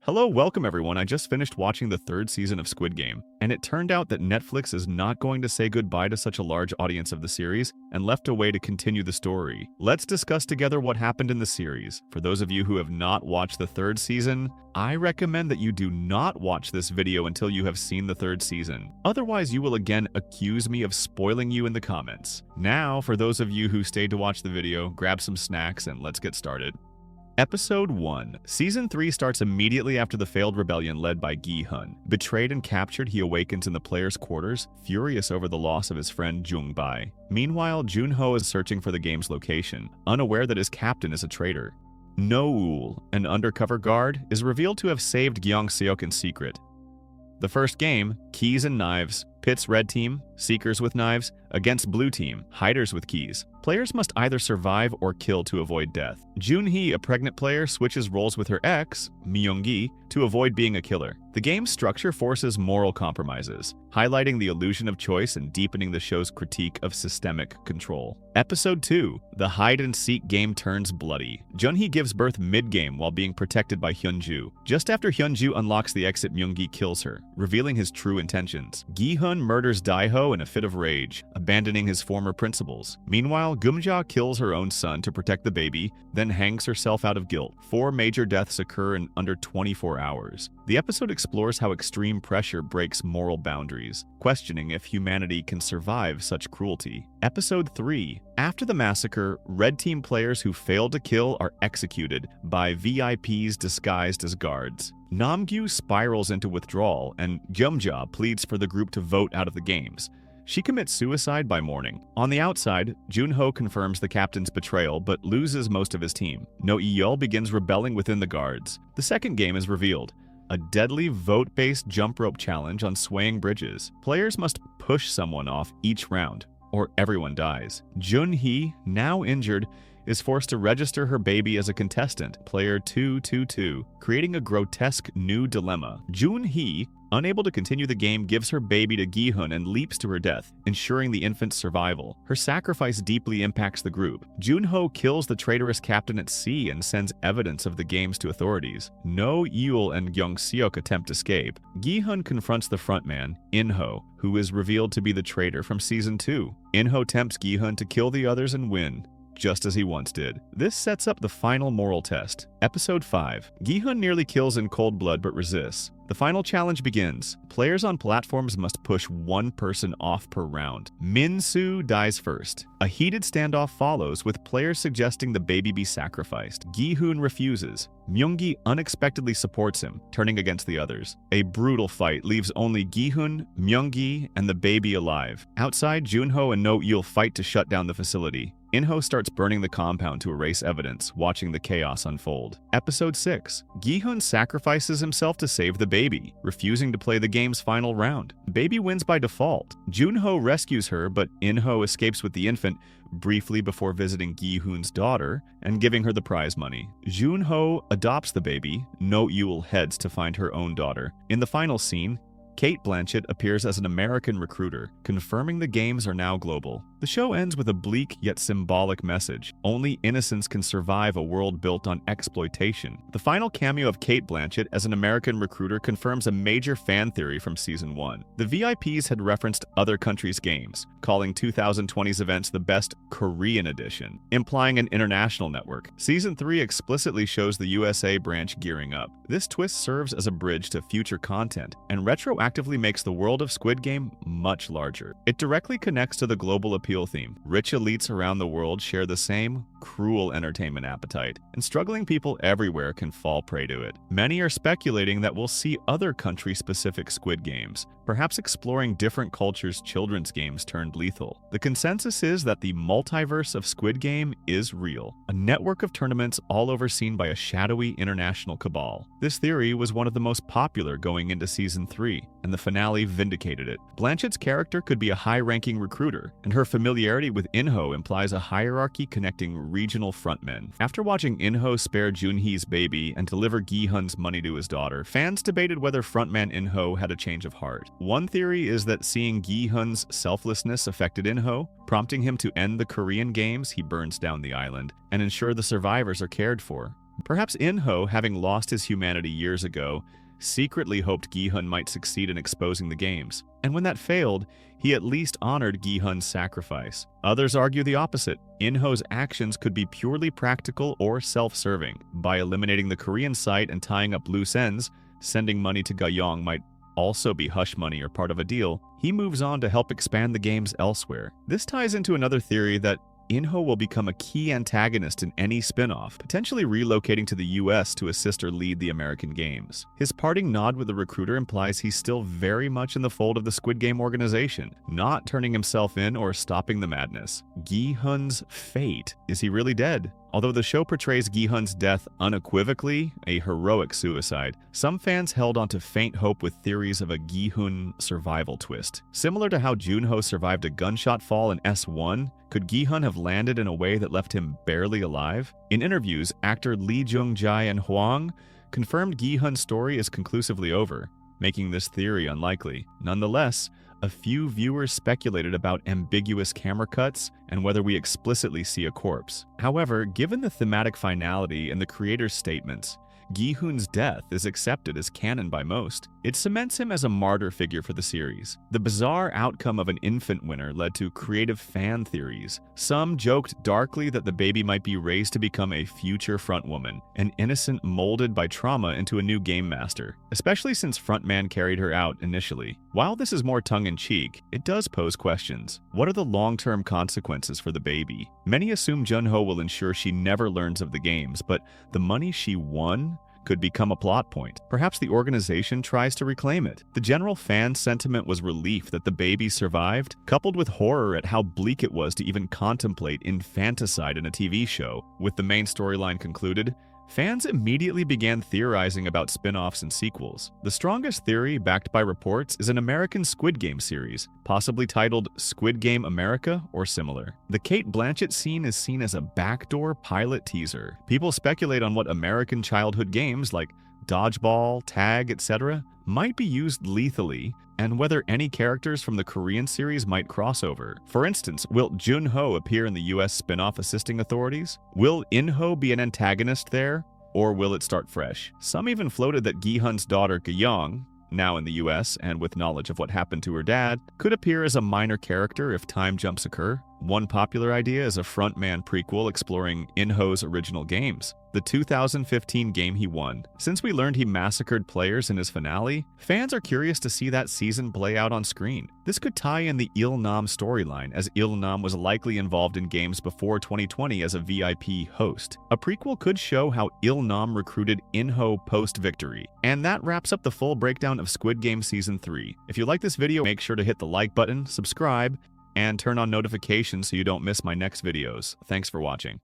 Hello, welcome everyone. I just finished watching the third season of Squid Game, and it turned out that Netflix is not going to say goodbye to such a large audience of the series and left a way to continue the story. Let's discuss together what happened in the series. For those of you who have not watched the third season, I recommend that you do not watch this video until you have seen the third season. Otherwise, you will again accuse me of spoiling you in the comments. Now, for those of you who stayed to watch the video, grab some snacks and let's get started. Episode 1. Season 3 starts immediately after the failed rebellion led by Gi-hun. Betrayed and captured, he awakens in the players' quarters, furious over the loss of his friend Jung-bae. Meanwhile, Jun-ho is searching for the game's location, unaware that his captain is a traitor. No-ul, an undercover guard, is revealed to have saved Gyeong-seok in secret. The first game, Keys and Knives, pits Red Team, Seekers with Knives, against Blue Team, Hiders with Keys. Players must either survive or kill to avoid death. Jun-hee, a pregnant player, switches roles with her ex, Myung-gi, to avoid being a killer. The game's structure forces moral compromises, highlighting the illusion of choice and deepening the show's critique of systemic control. Episode 2. The hide-and-seek game turns bloody. Jun-hee gives birth mid-game while being protected by Hyun-ju. Just after Hyun-ju unlocks the exit, Myung-gi kills her, revealing his true intentions. Gi-hun murders Dae-ho in a fit of rage, abandoning his former principles. Meanwhile, Gumja kills her own son to protect the baby, then hangs herself out of guilt. 4 major deaths occur in under 24 hours. The episode explores how extreme pressure breaks moral boundaries, questioning if humanity can survive such cruelty. Episode 3. After the massacre, Red Team players who failed to kill are executed by VIPs disguised as guards. Namgyu spirals into withdrawal, and Gumja pleads for the group to vote out of the games. She commits suicide by morning. On the outside, Jun-ho confirms the captain's betrayal but loses most of his team. No-yeol begins rebelling within the guards. The second game is revealed. A deadly vote-based jump rope challenge on swaying bridges. Players must push someone off each round, or everyone dies. Jun-hee, now injured, is forced to register her baby as a contestant, player 222, creating a grotesque new dilemma. Jun-hee, unable to continue the game, gives her baby to Gi-hun and leaps to her death, ensuring the infant's survival. Her sacrifice deeply impacts the group. Jun-ho kills the traitorous captain at sea and sends evidence of the games to authorities. No-yeol and Gyeong-seok attempt escape. Gi-hun confronts the frontman, In-ho, who is revealed to be the traitor from Season 2. In-ho tempts Gi-hun to kill the others and win, just as he once did. This sets up the final moral test. Episode 5. Gi-hun nearly kills in cold blood but resists. The final challenge begins. Players on platforms must push one person off per round. Min-soo dies first. A heated standoff follows, with players suggesting the baby be sacrificed. Gi-hun refuses. Myung-gi unexpectedly supports him, turning against the others. A brutal fight leaves only Gi-hun, Myung-gi, and the baby alive. Outside, Jun-ho and No-yeol fight to shut down the facility. In-ho starts burning the compound to erase evidence, watching the chaos unfold. Episode 6. Gi-hun sacrifices himself to save the baby, refusing to play the game's final round. Baby wins by default. Jun-ho rescues her, but In-ho escapes with the infant briefly before visiting Gi-hun's daughter and giving her the prize money. Jun-ho adopts the baby. No-yeol heads to find her own daughter. In the final scene, Cate Blanchett appears as an American recruiter, confirming the games are now global. The show ends with a bleak yet symbolic message. Only innocence can survive a world built on exploitation. The final cameo of Cate Blanchett as an American recruiter confirms a major fan theory from Season 1. The VIPs had referenced other countries' games, calling 2020's events the best Korean edition, implying an international network. Season 3 explicitly shows the USA branch gearing up. This twist serves as a bridge to future content, and retroactively makes the world of Squid Game much larger. It directly connects to the global appeal theme. Rich elites around the world share the same cruel entertainment appetite, and struggling people everywhere can fall prey to it. Many are speculating that we'll see other country-specific Squid Games, perhaps exploring different cultures' children's games turned lethal. The consensus is that the multiverse of Squid Game is real, a network of tournaments all overseen by a shadowy international cabal. This theory was one of the most popular going into Season 3, and the finale vindicated it. Blanchett's character could be a high-ranking recruiter, and her familiarity with In-ho implies a hierarchy connecting regional frontmen. After watching In-ho spare Jun-hee's baby and deliver Gi-hun's money to his daughter, fans debated whether frontman In-ho had a change of heart. One theory is that seeing Gi-hun's selflessness affected In-ho, prompting him to end the Korean games. He burns down the island and ensure the survivors are cared for. Perhaps In-ho, having lost his humanity years ago, secretly hoped Gi-hun might succeed in exposing the games, and when that failed, he at least honored Gi-hun's sacrifice. Others argue the opposite. In-ho's actions could be purely practical or self-serving. By eliminating the Korean site and tying up loose ends, sending money to Ga-young might also be hush money or part of a deal. He moves on to help expand the games elsewhere. This ties into another theory that In-ho will become a key antagonist in any spin-off, potentially relocating to the US to assist or lead the American games. His parting nod with the recruiter implies he's still very much in the fold of the Squid Game organization, not turning himself in or stopping the madness. Gi-hun's fate. Is he really dead? Although the show portrays Gi-hun's death unequivocally a heroic suicide, some fans held on to faint hope with theories of a Gi-hun survival twist. Similar to how Jun-ho survived a gunshot fall in S1, could Gi-hun have landed in a way that left him barely alive? In interviews, actor Lee Jung-jae and Hwang confirmed Gi-hun's story is conclusively over, making this theory unlikely. Nonetheless, a few viewers speculated about ambiguous camera cuts and whether we explicitly see a corpse. However, given the thematic finality and the creator's statements, Gi-hun's death is accepted as canon by most. It cements him as a martyr figure for the series. The bizarre outcome of an infant winner led to creative fan theories. Some joked darkly that the baby might be raised to become a future frontwoman, an innocent molded by trauma into a new game master, especially since frontman carried her out initially. While this is more tongue-in-cheek, it does pose questions. What are the long-term consequences for the baby? Many assume Jun-ho will ensure she never learns of the games, but the money she won could become a plot point. Perhaps the organization tries to reclaim it. The general fan sentiment was relief that the baby survived, coupled with horror at how bleak it was to even contemplate infanticide in a TV show. With the main storyline concluded, fans immediately began theorizing about spin-offs and sequels. The strongest theory, backed by reports, is an American Squid Game series, possibly titled Squid Game America or similar. The Cate Blanchett scene is seen as a backdoor pilot teaser. People speculate on what American childhood games like dodgeball, tag, etc. might be used lethally, and whether any characters from the Korean series might cross over. For instance, will Jun-ho appear in the US spin-off assisting authorities? Will In-ho be an antagonist there, or will it start fresh? Some even floated that Gi-hun's daughter Ga-young, now in the US and with knowledge of what happened to her dad, could appear as a minor character if time jumps occur. One popular idea is a frontman prequel exploring In-ho's original games, the 2015 game he won. Since we learned he massacred players in his finale, fans are curious to see that season play out on screen. This could tie in the Il-nam storyline, as Il-nam was likely involved in games before 2020 as a VIP host. A prequel could show how Il-nam recruited In-ho post-victory. And that wraps up the full breakdown of Squid Game Season 3. If you like this video, make sure to hit the like button, subscribe, and turn on notifications so you don't miss my next videos. Thanks for watching.